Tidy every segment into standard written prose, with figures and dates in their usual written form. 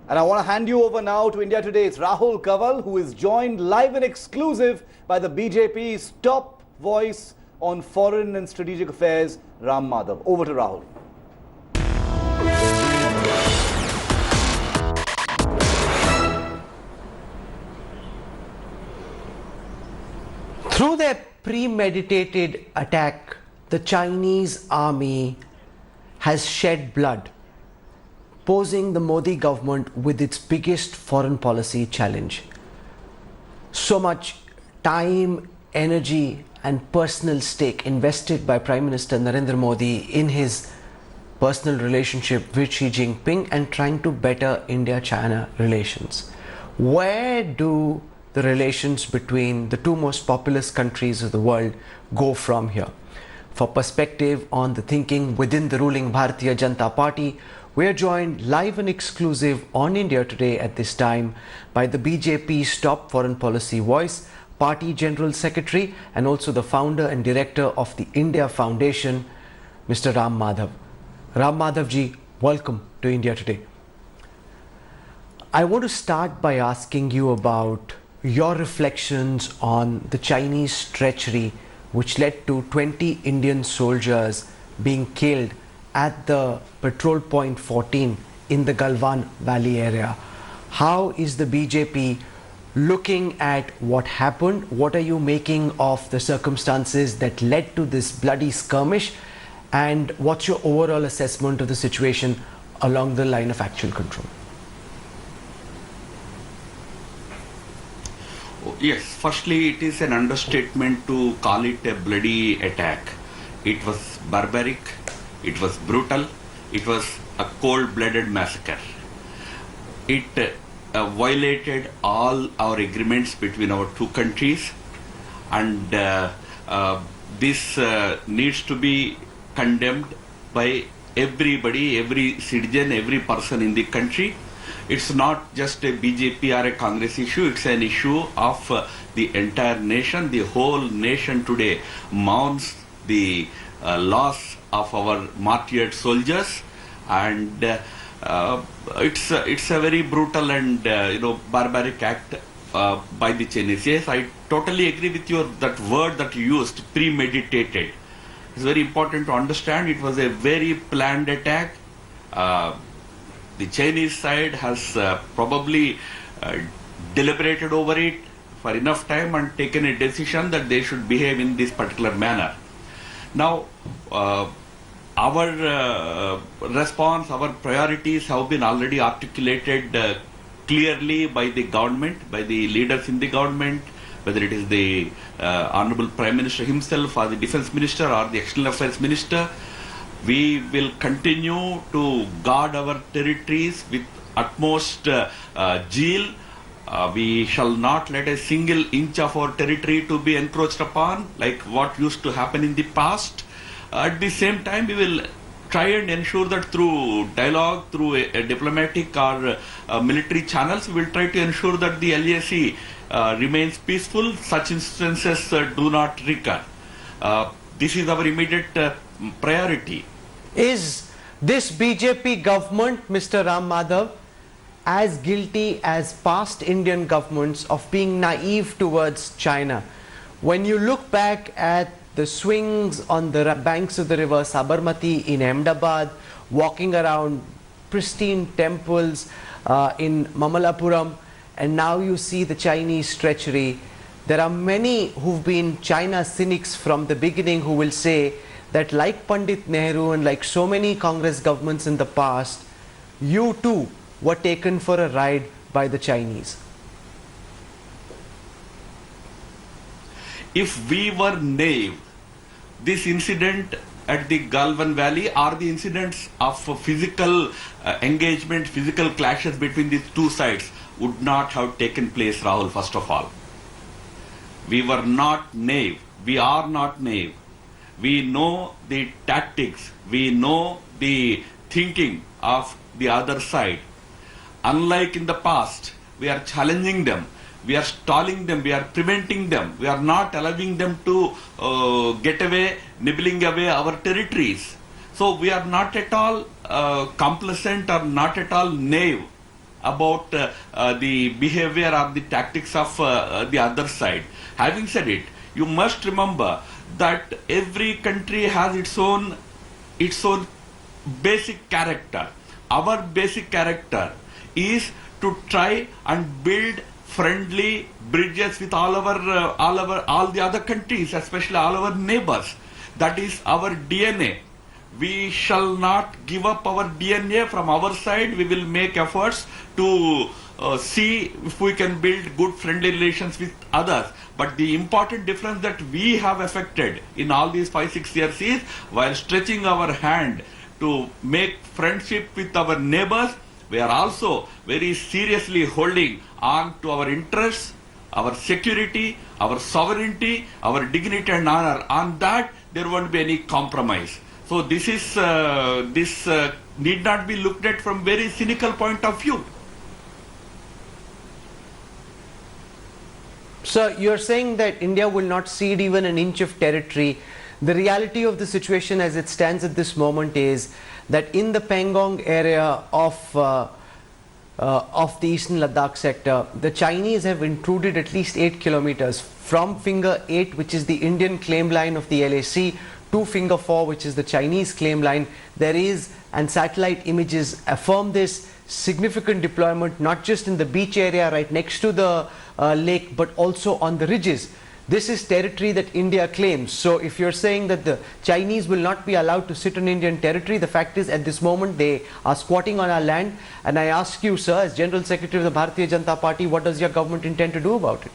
And I want to hand you over now to India Today's Rahul Kanwal, who is joined live and exclusive by the BJP's top voice on foreign and strategic affairs, Ram Madhav. Over to Rahul. Through their premeditated attack, the Chinese army has shed blood, posing the Modi government with its biggest foreign policy challenge. So much time, energy and personal stake invested by Prime Minister Narendra Modi in his personal relationship with Xi Jinping and trying to better India-China relations. Where do the relations between the two most populous countries of the world go from here? For perspective on the thinking within the ruling Bharatiya Janata Party, we are joined live and exclusive on India Today at this time by the BJP's top foreign policy voice, Party General Secretary and also the founder and director of the India Foundation, Mr. Ram Madhav. Ram Madhav ji, welcome to India Today. I want to start by asking you about your reflections on the Chinese treachery which led to 20 Indian soldiers being killed at the Patrol Point 14 in the Galwan Valley area. How is the BJP looking at what happened? What are you making of the circumstances that led to this bloody skirmish? And what's your overall assessment of the situation along the line of actual control? Yes, firstly, it is an understatement to call it a bloody attack. It was barbaric, it was brutal, it was a cold-blooded massacre. It violated all our agreements between our two countries, and this needs to be condemned by everybody, every citizen, every person in the country. It's not just a BJP or a Congress issue, it's an issue of the entire nation. The whole nation today mourns the loss of our martyred soldiers, and it's a very brutal and barbaric act by the Chinese. Yes, I totally agree with you, that word that you used, premeditated. It's very important to understand it was a very planned attack. The Chinese side has probably deliberated over it for enough time and taken a decision that they should behave in this particular manner. Now, our response, our priorities have been already articulated clearly by the government, by the leaders in the government, whether it is the Honorable Prime Minister himself or the Defence Minister or the External Affairs Minister. We will continue to guard our territories with utmost zeal. We shall not let a single inch of our territory to be encroached upon like what used to happen in the past. At the same time, we will try and ensure that through dialogue, through a diplomatic or military channels, we will try to ensure that the LAC remains peaceful. Such instances do not recur. This is our immediate priority. Is this BJP government, Mr. Ram Madhav, as guilty as past Indian governments of being naive towards China? When you look back at the swings on the banks of the river Sabarmati in Ahmedabad, walking around pristine temples in Mamallapuram, and now you see the Chinese treachery, there are many who've been China cynics from the beginning who will say that like Pandit Nehru and like so many Congress governments in the past, you too were taken for a ride by the Chinese. If we were naive, this incident at the Galwan Valley or the incidents of physical engagement, physical clashes between the two sides would not have taken place, Rahul, first of all. We were not naive. We are not naive. We know the tactics. We know the thinking of the other side. Unlike in the past, we are challenging them. We are stalling them. We are preventing them. We are not allowing them to get away, nibbling away our territories. So we are not at all complacent or not at all naive. about the behavior or the tactics of the other side. Having said it, you must remember that every country has its own basic character. Our basic character is to try and build friendly bridges with all the other countries, especially all our neighbors. That is our DNA. We shall not give up our DNA. From our side, we will make efforts to see if we can build good friendly relations with others. But the important difference that we have affected in all these 5-6 years is, while stretching our hand to make friendship with our neighbors, we are also very seriously holding on to our interests, our security, our sovereignty, our dignity and honor. On that, there won't be any compromise. So this need not be looked at from very cynical point of view. So you're saying that India will not cede even an inch of territory. The reality of the situation as it stands at this moment is that in the Pangong area of the eastern Ladakh sector, the Chinese have intruded at least 8 kilometers from Finger 8, which is the Indian claim line of the LAC, to Finger 4, which is the Chinese claim line. There is, and satellite images affirm this, significant deployment not just in the beach area right next to the lake, but also on the ridges. This is territory that India claims. So if you're saying that the Chinese will not be allowed to sit on Indian territory, the fact is at this moment they are squatting on our land. And I ask you, sir, as General Secretary of the Bharatiya Janata Party, what does your government intend to do about it?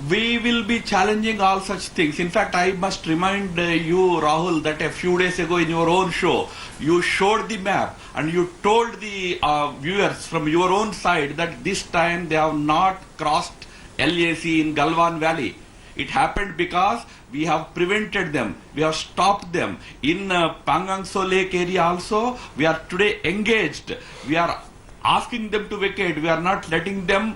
We will be challenging all such things. In fact, I must remind you, Rahul, that a few days ago in your own show, you showed the map and you told the viewers from your own side that this time they have not crossed LAC in Galwan Valley. It happened because we have prevented them, we have stopped them. In Pangangso Lake area also, we are today engaged. We are asking them to vacate. We are not letting them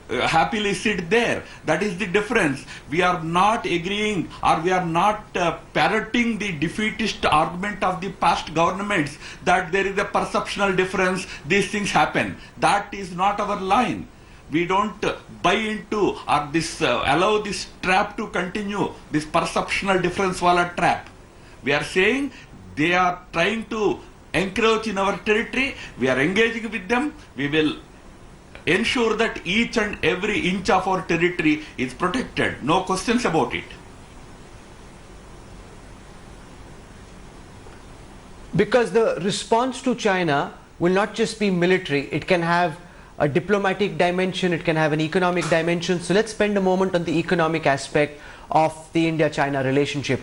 happily sit there. That is the difference. We are not agreeing, or we are not parroting the defeatist argument of the past governments that there is a perceptional difference, these things happen. That is not our line. We don't buy into or allow this trap to continue, this perceptional difference wala trap. We are saying they are trying to encroach in our territory. We are engaging with them. We will ensure that each and every inch of our territory is protected. No questions about it. Because the response to China will not just be military, it can have a diplomatic dimension, it can have an economic dimension. So let's spend a moment on the economic aspect of the India-China relationship.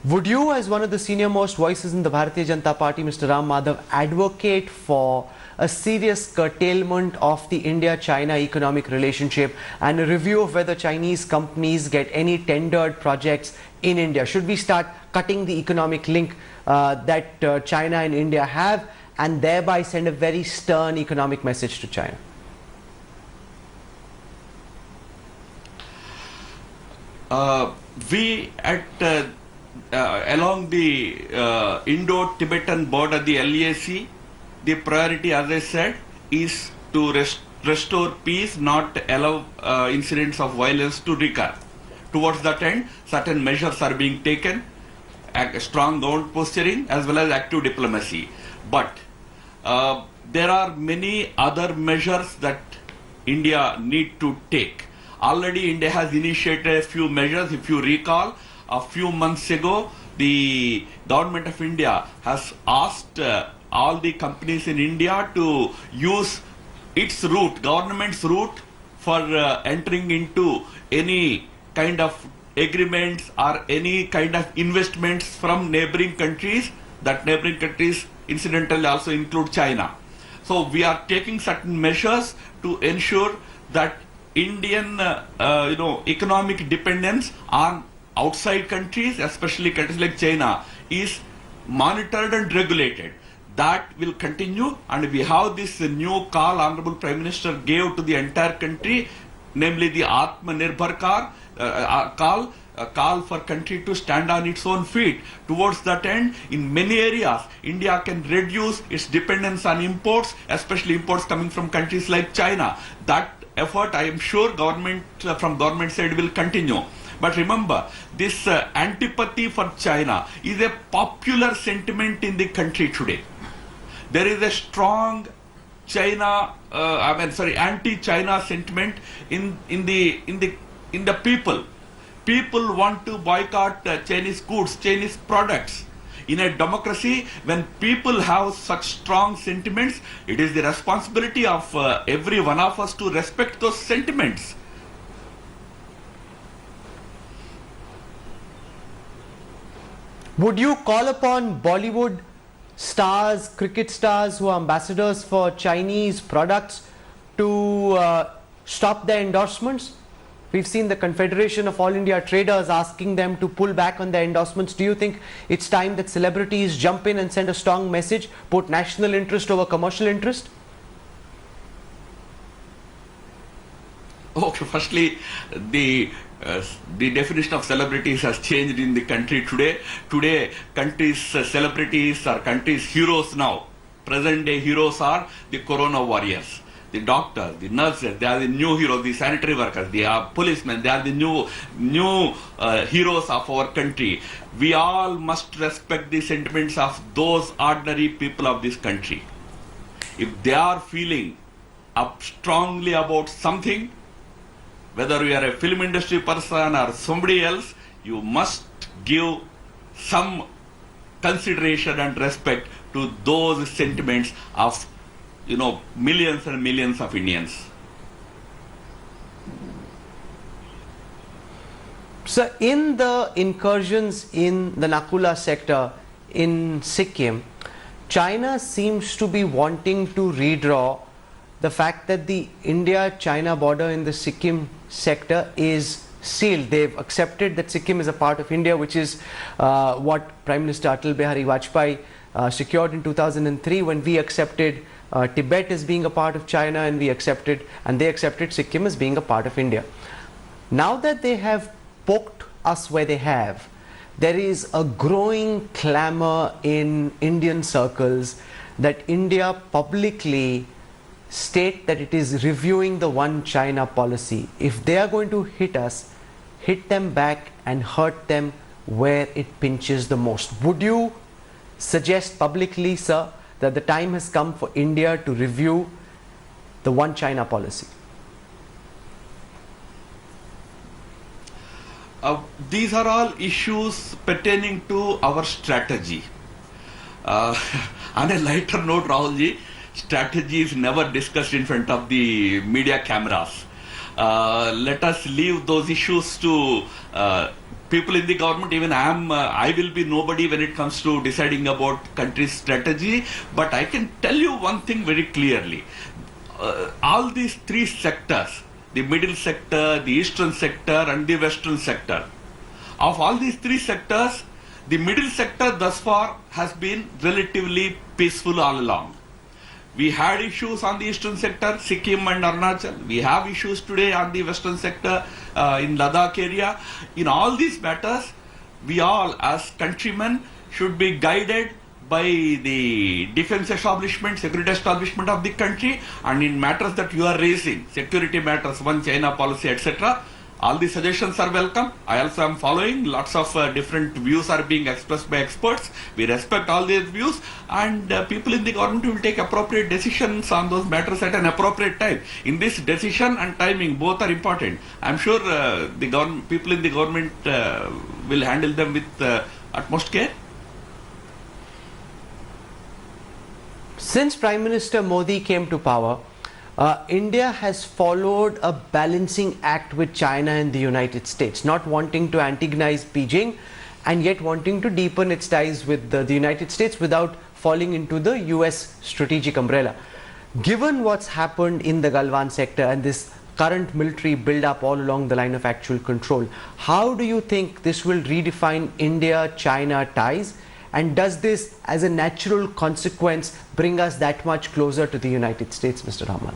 Would you, as one of the senior most voices in the Bharatiya Janata Party, Mr. Ram Madhav, advocate for a serious curtailment of the India-China economic relationship and a review of whether Chinese companies get any tendered projects in India? Should we start cutting the economic link that China and India have, and thereby send a very stern economic message to China? We at along the Indo-Tibetan border, the LAC, the priority, as I said, is to restore peace, not allow incidents of violence to recur. Towards that end, certain measures are being taken, strong government posturing as well as active diplomacy. But there are many other measures that India need to take. Already India has initiated a few measures. If you recall, a few months ago, the government of India has asked all the companies in India to use its route, government's route, for entering into any kind of agreements or any kind of investments from neighboring countries. That neighboring countries incidentally also include China. So we are taking certain measures to ensure that Indian economic dependence on outside countries, especially countries like China, is monitored and regulated. That will continue, and we have this new call Honorable Prime Minister gave to the entire country, namely the Atmanirbhar call, call for country to stand on its own feet. Towards that end, in many areas, India can reduce its dependence on imports, especially imports coming from countries like China. That effort, I am sure, from government side will continue. But remember, this antipathy for China is a popular sentiment in the country today. There is a strong anti-China sentiment in the people. People want to boycott Chinese goods, Chinese products. In a democracy, when people have such strong sentiments, it is the responsibility of every one of us to respect those sentiments. Would you call upon Bollywood stars, cricket stars who are ambassadors for Chinese products to stop their endorsements? We've seen the Confederation of All India Traders asking them to pull back on their endorsements. Do you think it's time that celebrities jump in and send a strong message, put national interest over commercial interest? Okay, firstly, the definition of celebrities has changed in the country today. Today, countries' celebrities are countries' heroes now. Present day heroes are the corona warriors, the doctors, the nurses. They are the new heroes, the sanitary workers, they are policemen. They are the new heroes of our country. We all must respect the sentiments of those ordinary people of this country. If they are feeling up strongly about something, whether you are a film industry person or somebody else, you must give some consideration and respect to those sentiments of, millions and millions of Indians. So in the incursions in the Nakula sector in Sikkim, China seems to be wanting to redraw the fact that the India-China border in the Sikkim sector is sealed. They've accepted that Sikkim is a part of India, which is what Prime Minister Atal Bihari Vajpayee secured in 2003 when we accepted Tibet as being a part of China, and they accepted Sikkim as being a part of India. Now that they have poked us where they have, there is a growing clamor in Indian circles that India publicly state that it is reviewing the One China policy. If they are going to hit us, hit them back and hurt them where it pinches the most. Would you suggest publicly, sir, that the time has come for India to review the One China policy? These are all issues pertaining to our strategy. On a lighter note, Rahulji, strategy is never discussed in front of the media cameras. Let us leave those issues to people in the government. Even I will be nobody when it comes to deciding about country's strategy. But I can tell you one thing very clearly. All these three sectors, the middle sector, the eastern sector and the western sector, of all these three sectors, the middle sector thus far has been relatively peaceful all along. We had issues on the eastern sector, Sikkim and Arunachal. We have issues today on the western sector in Ladakh area. In all these matters, we all as countrymen should be guided by the defense establishment, security establishment of the country, and in matters that you are raising, security matters, One China policy, etc., all the suggestions are welcome. I also am following. Lots of different views are being expressed by experts. We respect all their views, and people in the government will take appropriate decisions on those matters at an appropriate time. In this, decision and timing both are important. I am sure the people in the government will handle them with utmost care. Since Prime Minister Modi came to power, India has followed a balancing act with China and the United States, not wanting to antagonize Beijing and yet wanting to deepen its ties with the United States without falling into the US strategic umbrella. Given what's happened in the Galwan sector and this current military build-up all along the line of actual control, how do you think this will redefine India-China ties? And does this, as a natural consequence, bring us that much closer to the United States, Mr. Ramallah?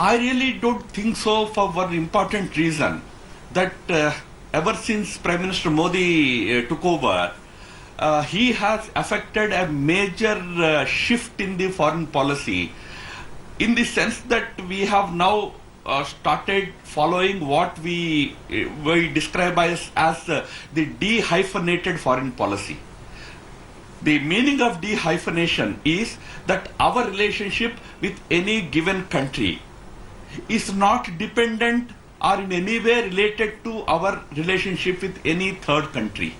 I really don't think so, for one important reason, that ever since Prime Minister Modi took over, he has affected a major shift in the foreign policy, in the sense that we have now started following what we describe as the de-hyphenated foreign policy. The meaning of de-hyphenation is that our relationship with any given country is not dependent or in any way related to our relationship with any third country.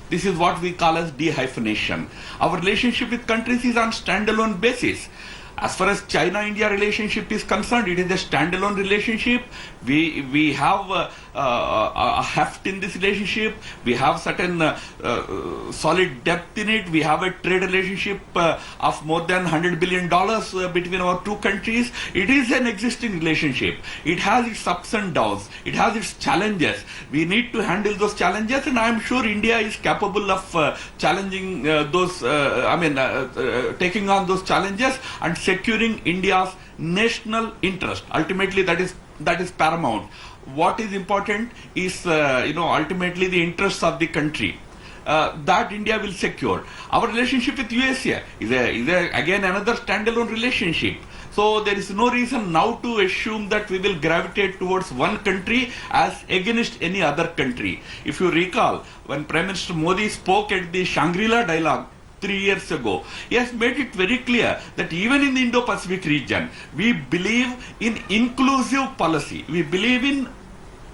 This is what we call as de-hyphenation. Our relationship with countries is on standalone basis. As far as China-India relationship is concerned, it is a standalone relationship. We have a heft in this relationship. We have certain solid depth in it. We have a trade relationship of more than $100 billion between our two countries. It is an existing relationship. It has its ups and downs. It has its challenges. We need to handle those challenges, and I am sure India is capable of challenging taking on those challenges and securing India's national interest. Ultimately, that is paramount. What is important is ultimately the interests of the country. That India will secure. Our relationship with USA is again another standalone relationship. So there is no reason now to assume that we will gravitate towards one country as against any other country. If you recall, when Prime Minister Modi spoke at the Shangri-La dialogue 3 years ago, he has made it very clear that even in the Indo-Pacific region, we believe in inclusive policy. We believe in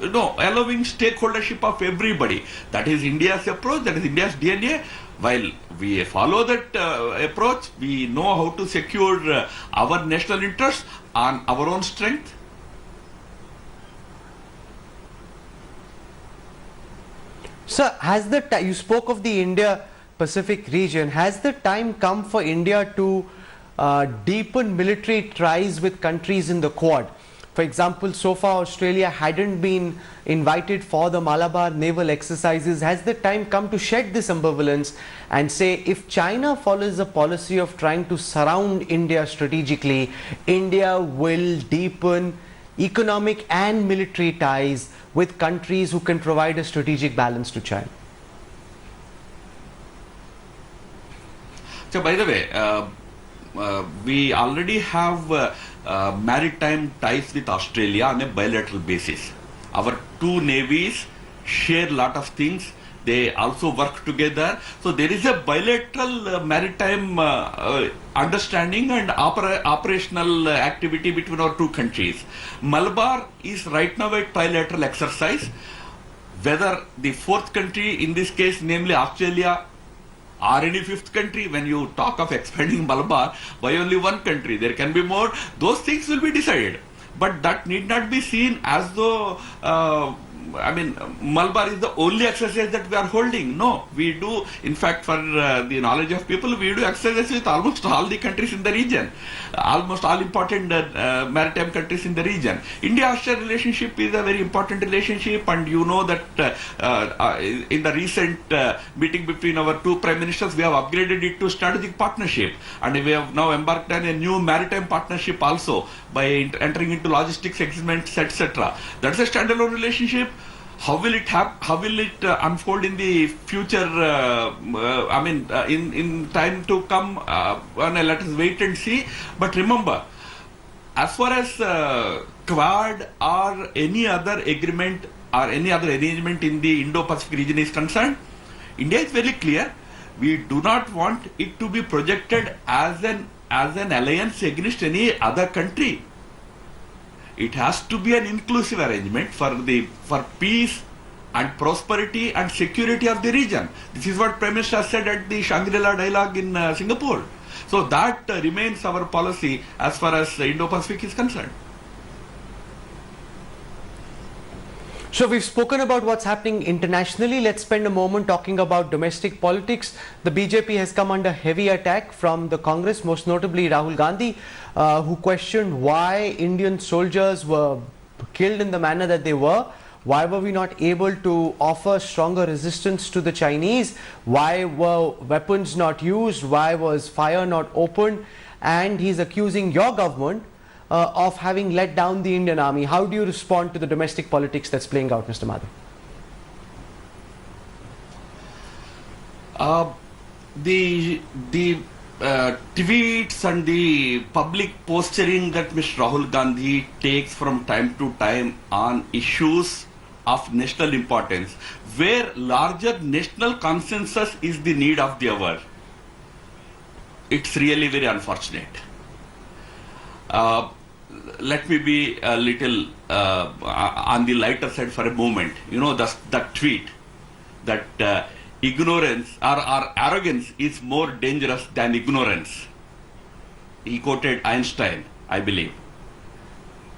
allowing stakeholdership of everybody. That is India's approach, that is India's DNA. While we follow that approach, we know how to secure our national interests on our own strength. Sir, you spoke of the India-Pacific region. Has the time come for India to deepen military ties with countries in the Quad? For example, so far Australia hadn't been invited for the Malabar naval exercises. Has the time come to shed this ambivalence and say, if China follows a policy of trying to surround India strategically, India will deepen economic and military ties with countries who can provide a strategic balance to China? So, by the way, we already have maritime ties with Australia on a bilateral basis. Our two navies share a lot of things. They also work together. So there is a bilateral maritime understanding and operational activity between our two countries. Malabar is right now a trilateral exercise. Whether the fourth country, in this case namely Australia, or any fifth country, when you talk of expanding Malabar by only one country, there can be more, those things will be decided. But that need not be seen as though Malabar is the only exercise that we are holding. No, we do, in fact, for the knowledge of people, we do exercises with almost all the countries in the region, almost all important maritime countries in the region. India-Australia relationship is a very important relationship, and you know that in the recent meeting between our two prime ministers, we have upgraded it to strategic partnership, and we have now embarked on a new maritime partnership also by entering into logistics agreements, etc. That's a standalone relationship. How will it unfold in the future? In time to come. Let us wait and see. But remember, as far as Quad or any other agreement or any other arrangement in the Indo-Pacific region is concerned, India is very clear. We do not want it to be projected as an alliance against any other country. It has to be an inclusive arrangement for peace and prosperity and security of the region. This is what Prime Minister said at the Shangri-La dialogue in Singapore. So that remains our policy as far as Indo-Pacific is concerned. So we've spoken about what's happening internationally. Let's spend a moment talking about domestic politics. The BJP has come under heavy attack from the Congress, most notably Rahul Gandhi, who questioned why Indian soldiers were killed in the manner that they were. Why were we not able to offer stronger resistance to the Chinese? Why were weapons not used? Why was fire not opened? And he's accusing your government of having let down the Indian army. How do you respond to the domestic politics that's playing out, Mr. Madhav? The tweets and the public posturing that Mr. Rahul Gandhi takes from time to time on issues of national importance, where larger national consensus is the need of the hour, it's really very unfortunate. Let me be a little on the lighter side for a moment. You know, that tweet that ignorance or arrogance is more dangerous than ignorance. He quoted Einstein, I believe.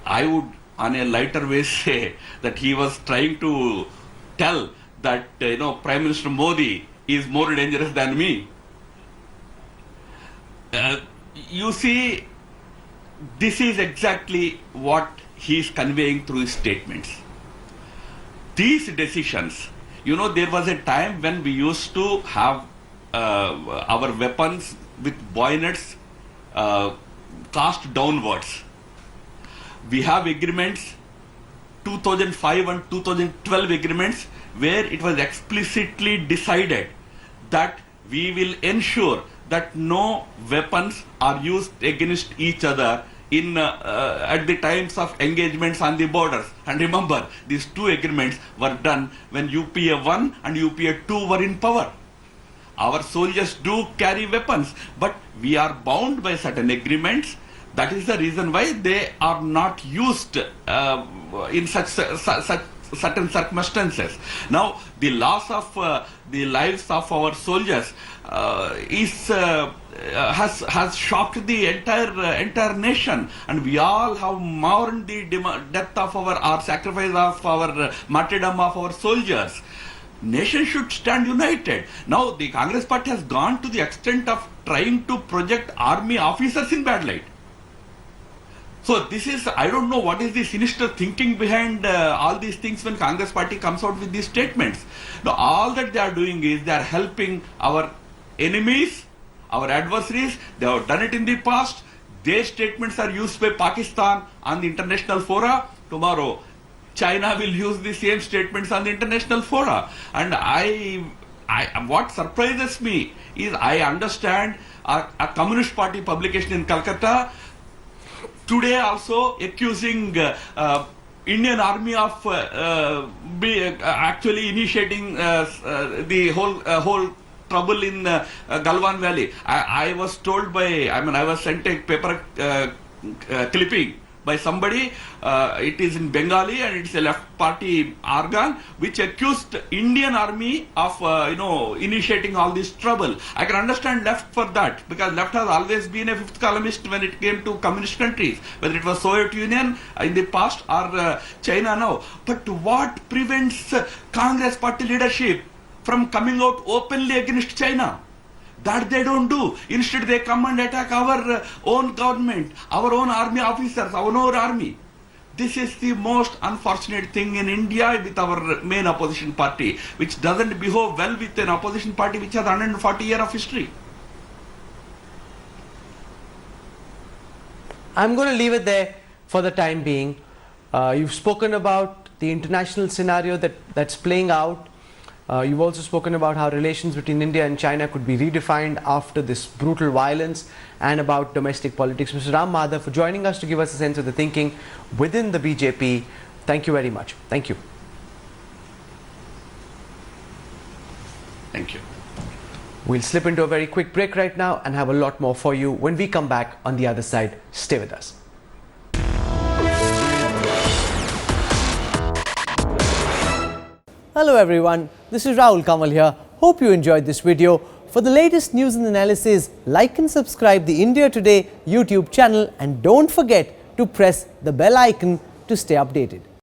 I would, on a lighter way, say that he was trying to tell that Prime Minister Modi is more dangerous than me. You see, this is exactly what he is conveying through his statements. These decisions, there was a time when we used to have our weapons with bayonets cast downwards. We have agreements, 2005 and 2012 agreements, where it was explicitly decided that we will ensure that no weapons are used against each other at the times of engagements on the borders. And remember, these two agreements were done when UPA 1 and UPA 2 were in power. Our soldiers do carry weapons, but we are bound by certain agreements. That is the reason why they are not used in such certain circumstances. Now, the loss of the lives of our soldiers has shocked the entire nation, and we all have mourned the death of our sacrifice of our martyrdom of our soldiers. Nation should stand united. Now, the Congress party has gone to the extent of trying to project army officers in bad light. So this is, I don't know what is the sinister thinking behind all these things when Congress party comes out with these statements. Now, all that they are doing is they are helping our enemies, our adversaries. They have done it in the past. Their statements are used by Pakistan on the international fora. Tomorrow, China will use the same statements on the international fora. And what surprises me is I understand a Communist Party publication in Calcutta today also accusing Indian Army of actually initiating the whole trouble in Galwan Valley. I was told I was sent a paper clipping by somebody. It is in Bengali and it's a left party organ which accused Indian Army of initiating all this trouble. I can understand left for that, because left has always been a fifth columnist when it came to communist countries, whether it was Soviet Union in the past or China now. But what prevents Congress party leadership from coming out openly against China? That they don't do. Instead, they come and attack our own government, our own army officers, our own army. This is the most unfortunate thing in India with our main opposition party, which doesn't behave well with an opposition party which has 140 years of history. I'm going to leave it there for the time being. You've spoken about the international scenario that's playing out. You've also spoken about how relations between India and China could be redefined after this brutal violence, and about domestic politics. Mr. Ram Madhav, for joining us to give us a sense of the thinking within the BJP. Thank you very much. Thank you. Thank you. We'll slip into a very quick break right now and have a lot more for you when we come back on the other side. Stay with us. Hello everyone, this is Rahul Kamal here. Hope you enjoyed this video. For the latest news and analysis, like and subscribe the India Today YouTube channel, and don't forget to press the bell icon to stay updated.